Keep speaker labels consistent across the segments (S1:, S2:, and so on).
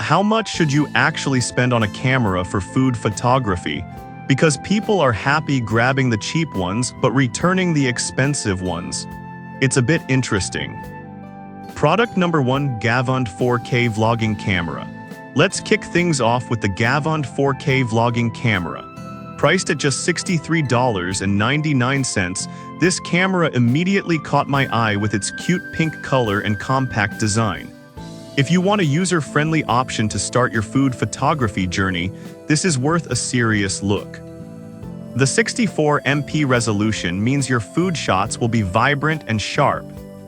S1: how much should you actually spend on a camera for food photography? Because people are happy grabbing the cheap ones but returning the expensive ones. It's a bit interesting. Product number 1, Gavond 4K Vlogging Camera. Let's kick things off with the Gavond 4K Vlogging Camera. Priced at just $63.99, this camera immediately caught my eye with its cute pink color and compact design. If you want a user-friendly option to start your food photography journey, this is worth a serious look. The 64MP resolution means your food shots will be vibrant and sharp,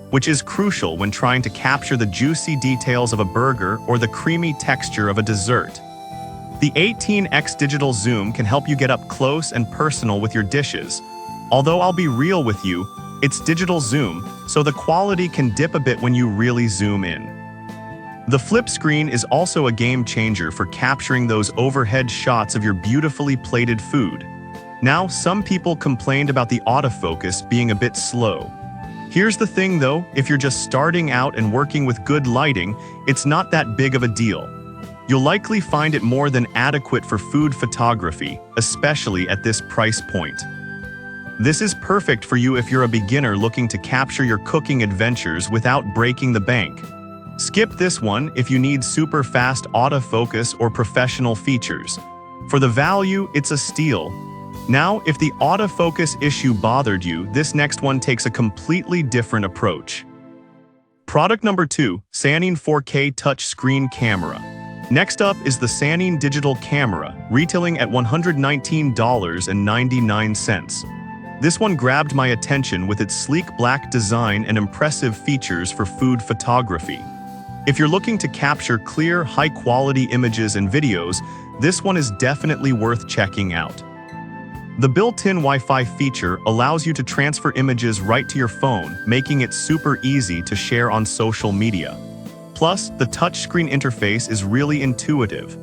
S1: which is crucial when trying to capture the juicy details of a burger or the creamy texture of a dessert. The 18x digital zoom can help you get up close and personal with your dishes. Although I'll be real with you, it's digital zoom, so the quality can dip a bit when you really zoom in. The flip screen is also a game changer for capturing those overhead shots of your beautifully plated food. Now, some people complained about the autofocus being a bit slow. Here's the thing though, if you're just starting out and working with good lighting, it's not that big of a deal. You'll likely find it more than adequate for food photography, especially at this price point. This is perfect for you if you're a beginner looking to capture your cooking adventures without breaking the bank. Skip this one if you need super fast autofocus or professional features. For the value, it's a steal. Now, if the autofocus issue bothered you, this next one takes a completely different approach. Product number 2, Sanine 4K Touchscreen Camera. Next up is the Sanine Digital Camera, retailing at $119.99. This one grabbed my attention with its sleek black design and impressive features for food photography. If you're looking to capture clear, high-quality images and videos, this one is definitely worth checking out. The built-in Wi-Fi feature allows you to transfer images right to your phone, making it super easy to share on social media. Plus, the touchscreen interface is really intuitive.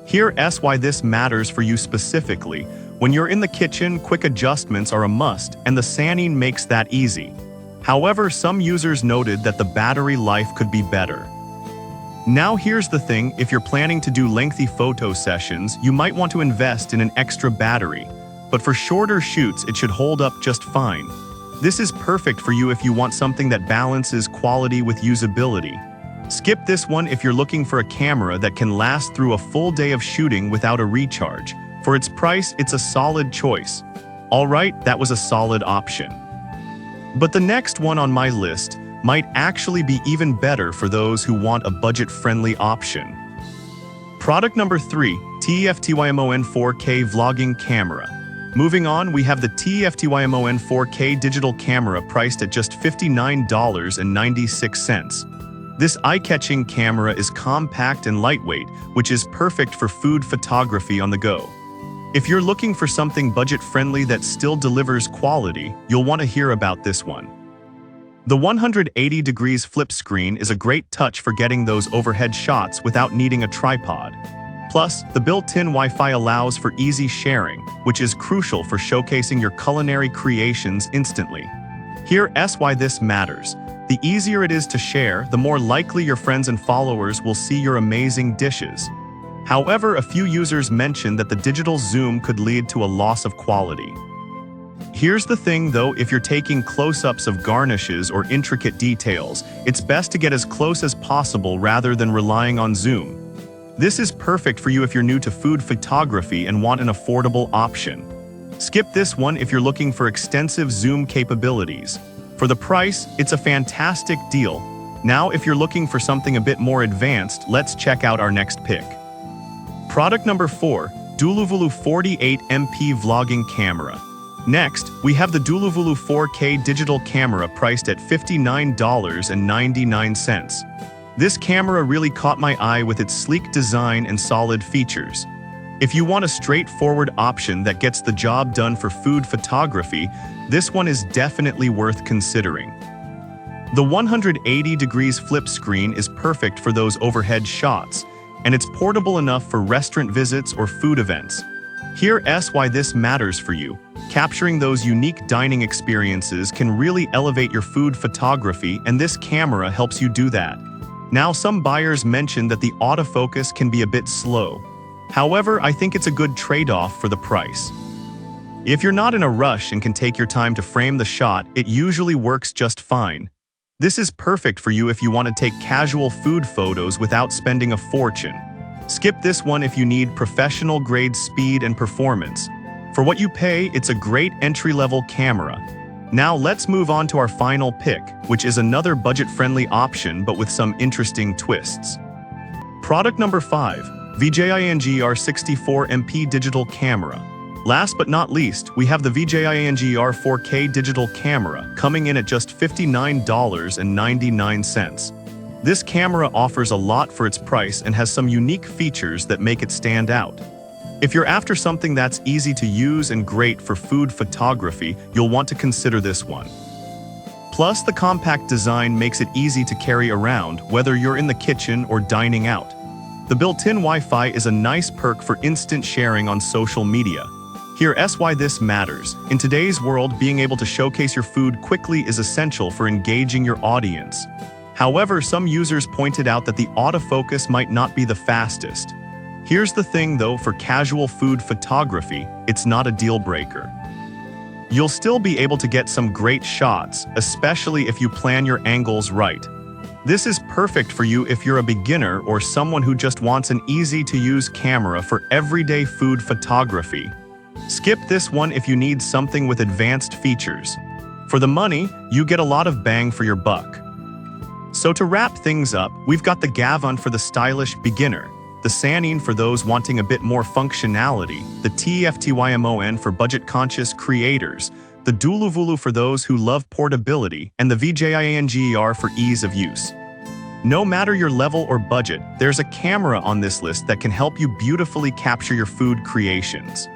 S1: Here's why this matters for you specifically. When you're in the kitchen, quick adjustments are a must, and the Sanine makes that easy. However, some users noted that the battery life could be better. Now here's the thing, if you're planning to do lengthy photo sessions, you might want to invest in an extra battery. But for shorter shoots, it should hold up just fine. This is perfect for you if you want something that balances quality with usability. Skip this one if you're looking for a camera that can last through a full day of shooting without a recharge. For its price, it's a solid choice. Alright, that was a solid option. But the next one on my list might actually be even better for those who want a budget-friendly option. Product number 3, TFTYMON 4K Vlogging Camera. Moving on, we have the TFTYMON 4K digital camera priced at just $59.96. This eye-catching camera is compact and lightweight, which is perfect for food photography on the go. If you're looking for something budget-friendly that still delivers quality, you'll want to hear about this one. The 180 degrees flip screen is a great touch for getting those overhead shots without needing a tripod. Plus, the built-in Wi-Fi allows for easy sharing, which is crucial for showcasing your culinary creations instantly. Here's why this matters. The easier it is to share, the more likely your friends and followers will see your amazing dishes. However, a few users mentioned that the digital zoom could lead to a loss of quality. Here's the thing though, if you're taking close-ups of garnishes or intricate details, it's best to get as close as possible rather than relying on zoom. This is perfect for you if you're new to food photography and want an affordable option. Skip this one if you're looking for extensive zoom capabilities. For the price, it's a fantastic deal. Now, if you're looking for something a bit more advanced, let's check out our next pick. Product number 4, Duluvulu 48MP Vlogging Camera. Next, we have the Duluvulu 4K digital camera priced at $59.99. This camera really caught my eye with its sleek design and solid features. If you want a straightforward option that gets the job done for food photography, this one is definitely worth considering. The 180 degrees flip screen is perfect for those overhead shots, and it's portable enough for restaurant visits or food events. Here's why this matters for you. Capturing those unique dining experiences can really elevate your food photography, and this camera helps you do that. Now, some buyers mention that the autofocus can be a bit slow. However, I think it's a good trade-off for the price. If you're not in a rush and can take your time to frame the shot, it usually works just fine. This is perfect for you if you want to take casual food photos without spending a fortune. Skip this one if you need professional-grade speed and performance. For what you pay, it's a great entry-level camera. Now let's move on to our final pick, which is another budget-friendly option but with some interesting twists. Product number 5, DJI R64MP Digital Camera. Last but not least, we have the DJI R4K digital camera, coming in at just $59.99. This camera offers a lot for its price and has some unique features that make it stand out. If you're after something that's easy to use and great for food photography, you'll want to consider this one. Plus, the compact design makes it easy to carry around, whether you're in the kitchen or dining out. The built-in Wi-Fi is a nice perk for instant sharing on social media. Here's why this matters. In today's world, being able to showcase your food quickly is essential for engaging your audience. However, some users pointed out that the autofocus might not be the fastest. Here's the thing though, for casual food photography, it's not a deal breaker. You'll still be able to get some great shots, especially if you plan your angles right. This is perfect for you if you're a beginner or someone who just wants an easy-to-use camera for everyday food photography. Skip this one if you need something with advanced features. For the money, you get a lot of bang for your buck. So to wrap things up, we've got the Gavun for the stylish beginner, the Sanin for those wanting a bit more functionality, the TFTYMON for budget-conscious creators, the Duluvulu for those who love portability, and the DJI for ease of use. No matter your level or budget, there's a camera on this list that can help you beautifully capture your food creations.